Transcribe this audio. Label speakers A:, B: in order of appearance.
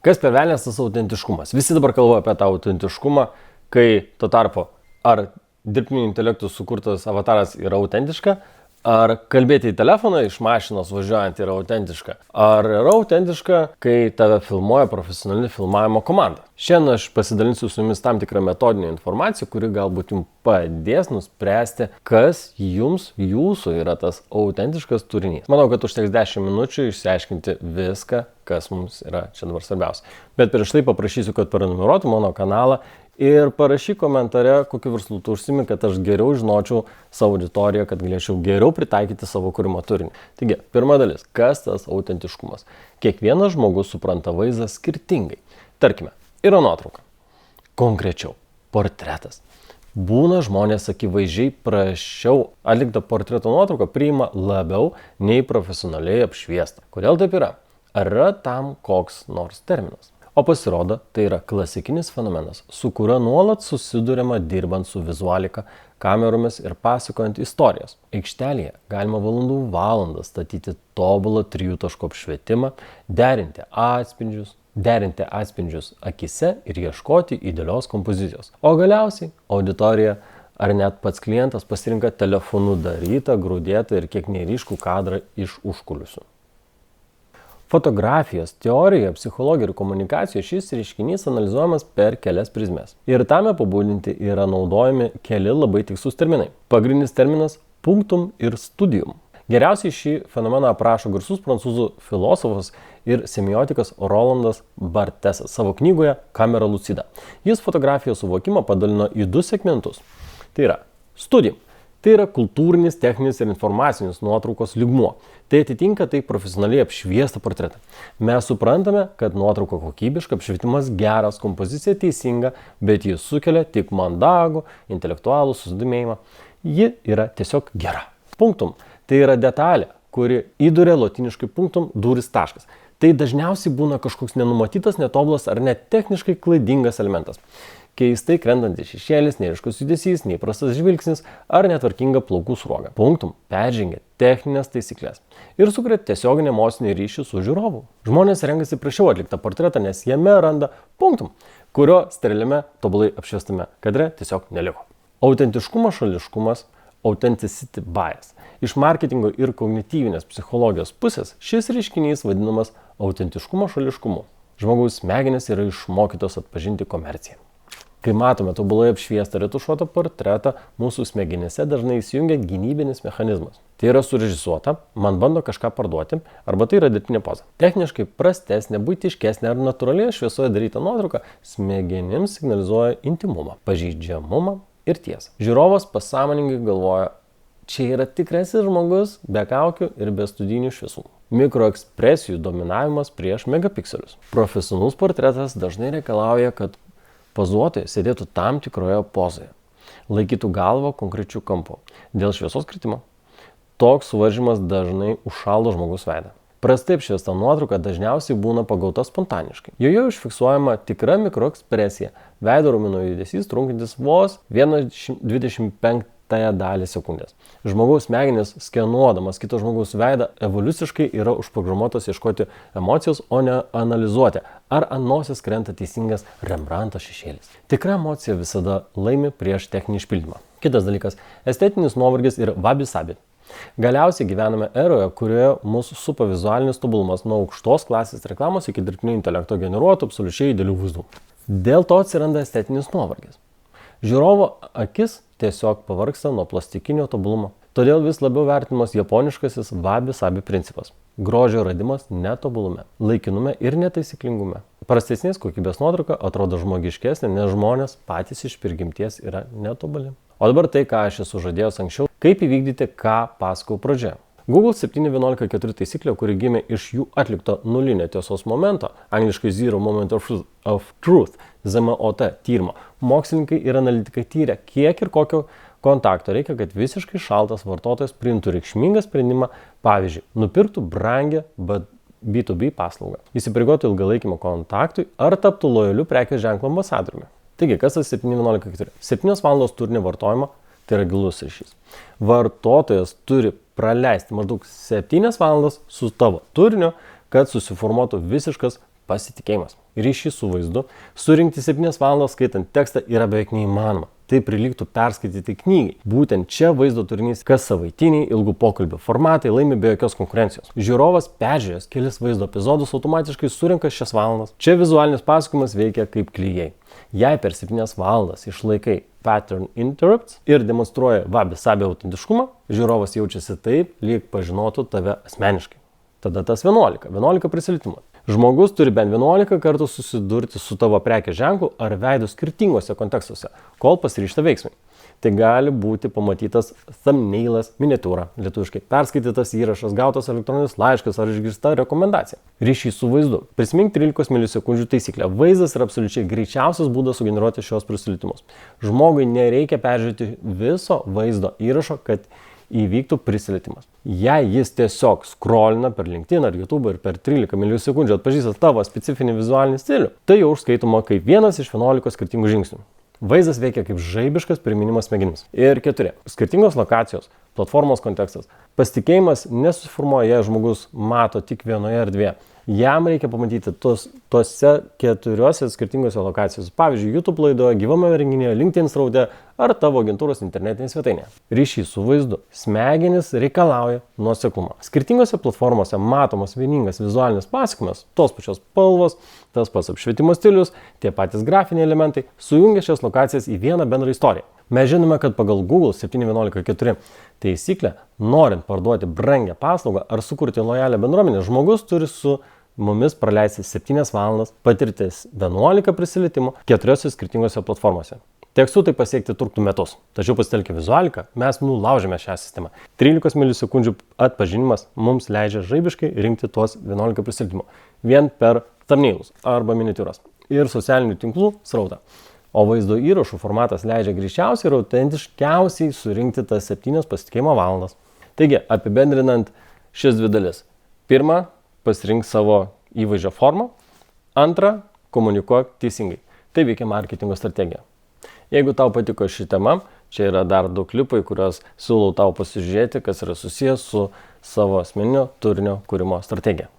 A: Kas per velnias tas autentiškumas? Visi dabar kalba apie tą autentiškumą, kai tuo tarpu ar dirbtiniu intelektu sukurtas avataras yra autentiška, ar kalbėti į telefoną iš mašinos važiuojant yra autentiška, ar yra autentiška, kai tave filmuoja profesionali filmavimo komanda. Šiandien aš pasidalinsiu su jumis tam tikrą metodinę informaciją, kuri galbūt jums padės nuspręsti, kas jums, jūsų yra tas autentiškas turinys. Manau, kad užteks 10 minučių išsiaiškinti viską, kas mums yra čia dabar svarbiausia. Bet prieš tai paprašysiu, kad prenumeruotų mano kanalą ir parašyk komentare, kokiu verslu tu užsiimi, kad aš geriau žinočiau savo auditoriją, kad galėčiau geriau pritaikyti savo kūrimo turinį. Taigi, pirma dalis, kas tas autentiškumas? Kiekvienas žmogus supranta vaizdą skirtingai. Tarkime, yra nuotrauka. Konkrečiau, portretas. Būna žmonės akivaizdžiai prašiau atliktą portreto nuotrauką priima labiau nei profesionaliai apšviestą. Kodėl taip yra? Ar yra tam koks nors terminas? O pasirodo, tai yra klasikinis fenomenas, su kuriuo nuolat susiduriama dirbant su vizualika, kameromis ir pasakojant istorijas. Aikštelėje galima valandas statyti tobulą 3 taškų apšvietimą, derinti atspindžius akise ir ieškoti idealios kompozicijos. O galiausiai auditorija ar net pats klientas pasirinka telefonu darytą, grūdėtą ir kiek neryškų kadrą iš užkulisių. Fotografijos, teorijoje, psichologijoje ir komunikacijoje šis reiškinys analizuojamas per kelias prizmes. Ir tam apibūdinti yra naudojami keli labai tikslūs terminai. Pagrindinis terminas – punctum ir studium. Geriausiai šį fenomeną aprašo garsus prancūzų filosofas ir semiotikas Rolandas Barthesas savo knygoje Kamera lucida. Jis fotografijos suvokimą padalino į 2 segmentus. Tai yra studium. Tai yra kultūrinis, techninis ir informacinis nuotraukos lygmuo. Tai atitinka tai profesionaliai apšviestą portretą. Mes suprantame, kad nuotrauka kokybiška, apšvietimas geras, kompozicija teisinga, bet ji sukelia tik mandagų, intelektualų susidomėjimą. Ji yra tiesiog gera. Punctum. Tai yra detalė, kuri įduria lotiniškai punctum durys taškas. Tai dažniausiai būna kažkoks nenumatytas, netobulas ar net techniškai klaidingas elementas. Keistai krentantis šešėlis, neaiškus judesys, neįprastas žvilgsnis ar netvarkinga plaukų sruoga. Punctum peržengia techninės taisyklės ir sukuria tiesioginį emocinį ryšį su žiūrovu. Žmonės renkasi prašiau atliktą portretą, nes jame randa punctum, kurio steriliame, tobulai apšviestame kadre tiesiog neliko. Autentiškumo šališkumas, authenticity bias. Iš marketingo ir kognityvinės psichologijos pusės šis reiškinys vadinamas autentiškumo šališkumu. Žmogaus smegenys yra išmokytos atpažinti komerciją. Kai matome tobulai apšviestą retušuotą portretą, mūsų smegenyse dažnai įsijungia gynybinis mechanizmas. Tai yra surežisuota, man bando kažką parduoti, arba tai yra dirbtinė poza. Techniškai prastesnė, buitiškesnė ar natūraliai šviesoje daryta nuotrauka smegenims signalizuoja intimumą, pažeidžiamumą ir tiesą. Žiūrovas pasąmoningai galvoja, čia yra tikrasis žmogus be kaukių ir be studijinių šviesų. Mikroekspresijų dominavimas prieš megapikselius. Profesionalus portretas dažnai reikalauja, kad pozuotojas sėdėtų tam tikroje pozoje, laikytų galvą konkrečių kampų. Dėl šviesos kritimo toks suvaržymas dažnai užšaldo žmogus veidą. Prastai apšviesta nuotrauka dažniausiai būna pagauta spontaniškai. Joje užfiksuojama tikra mikroekspresija, veido raumenų judesys trunkantis vos 1/25 dalį sekundės. Žmogaus smegenys skenuodamas kito žmogaus veidą evoliuciškai yra užprogramuotas ieškoti emocijos, o ne analizuoti, ar ant nosies krenta teisingas Rembrandto šešėlis. Tikra emocija visada laimi prieš techninį išpildymą. Kitas dalykas – estetinis nuovargis ir wabi-sabi. Galiausiai gyvename eroje, kurioje mūsų supa vizualinis tobulumas nuo aukštos klasės reklamos iki dirbtinio intelekto generuotų absoliučiai idealių vaizdų. Dėl to atsiranda estetinis nuovargis. Žiūrovo akis tiesiog pavargsta nuo plastikinio tobulumo. Todėl vis labiau vertinamas japoniškasis wabi-sabi principas. Grožio radimas netobulume, laikinume ir netaisyklingume. Prastesnės kokybės nuotrauka atrodo žmogiškesnė, nes žmonės patys iš prigimties yra netobuli. O dabar tai, ką aš esu žadėjęs anksčiau, kaip įvykdyti, ką pasakau pradžioje. Google 7.11.4 taisyklė, kuri gimė iš jų atlikto nulinio tiesos momento, angliškai Zero Moment of Truth, ZMOT tyrimo. Mokslininkai ir analitikai tyrė, kiek ir kokio kontakto reikia, kad visiškai šaltas vartotojas priimtų reikšmingą sprendimą, pavyzdžiui, nupirktų brangią B2B paslaugą, įsipareigotų ilgalaikimo kontaktui ar taptų lojaliu prekės ženklo ambasadoriumi. Taigi, kas tas 7.11.4? 7 valandos turinio vartojimo, tai yra gilus ryšys. Vartotojas turi praleisti maždaug 7 valandas su tavo turiniu, kad susiformuotų visiškas pasitikėjimas. ryšį su vaizdu, surinkti 7 valandas skaitant tekstą yra beveik neįmanoma. Tai prilygtų perskaityti knygai. Būtent čia vaizdo turinys, kas savaitiniai ilgų pokalbių formatai laimi be jokios konkurencijos. Žiūrovas peržiūrėjęs kelis vaizdo epizodus automatiškai surinka 6 valandas. Čia vizualinis pasakojimas veikia kaip klijai. Jei per 7 valandas išlaikai pattern interrupts ir demonstruoja wabi-sabi autentiškumą, žiūrovas jaučiasi taip, lyg pažinotų tave asmeniškai. Tada tas 11 prisilietimų. Žmogus turi bent 11 kartų susidurti su tavo prekės ženklu ar veidu skirtingose kontekstuose, kol pasiryžta veiksmai. Tai gali būti pamatytas thumbnailas, miniatiūra, lietuviškai perskaitytas įrašas, gautas elektroninis laiškas ar išgirsta rekomendacija. Ryšys su vaizdu. Prisimink 13 milisekundžių taisyklę. Vaizdas yra absoliučiai greičiausias būdas sugeneruoti šios prisilietimus. Žmogui nereikia peržiūrėti viso vaizdo įrašo, kad įvyktų prisilietimas. Jei jis tiesiog scrollina per LinkedIn ar YouTube ir per 13 milisekundžių atpažįsta tavo specifinį vizualinį stilių, tai jau užskaitoma kaip vienas iš 11 skirtingų žingsnių. Vaizdas veikia kaip žaibiškas priminimas smegenims. Ir 4. Skirtingos lokacijos, platformos kontekstas. Pasitikėjimas nesusiformuoja, jei žmogus mato tik vienoje erdvėje. Jam reikia pamatyti tose 4 skirtingose lokacijose. Pavyzdžiui, YouTube laidoje, gyvame renginyje, LinkedIn sraute ar tavo agentūros internetinėje svetainėje. Ryšys su vaizdu. Smegenys reikalauja nuoseklumo. Skirtingose platformose matomas vieningas vizualinis pasakojimas, tos pačios spalvos, tas pats apšvietimo stilius, tie patys grafiniai elementai sujungia šias lokacijas į vieną bendrą istoriją. Mes žinome, kad pagal Google 7.11.4 taisyklę, norint parduoti brangią paslaugą ar sukurti lojalią bendruomenę, žmogus turi su mumis praleisti 7 valandas, patirtis 11 prisilietimų 4 skirtingose platformose. Tekstu tai pasiekti truktų metus. Tačiau pasitelkę vizualiką, mes nulaužėme šią sistemą. 13 milisekundžių atpažinimas mums leidžia žaibiškai rinkti tuos 11 prisilietimų vien per thumbnailus arba miniatiūras ir socialinių tinklų srautą. O vaizdo įrašų formatas leidžia greičiausiai ir autentiškiausiai surinkti tas 7 pasitikėjimo valandas. Taigi, apibendrinant šias 2 dalis. 1. Pasirink savo įvaizdžio formą. 2. Komunikuok teisingai. Tai veikia marketingo strategija. Jeigu tau patiko ši tema, čia yra dar 2 klipai, kuriuos siūlau tau pasižiūrėti, kas yra susijęs su savo asmeninio turinio kūrimo strategija.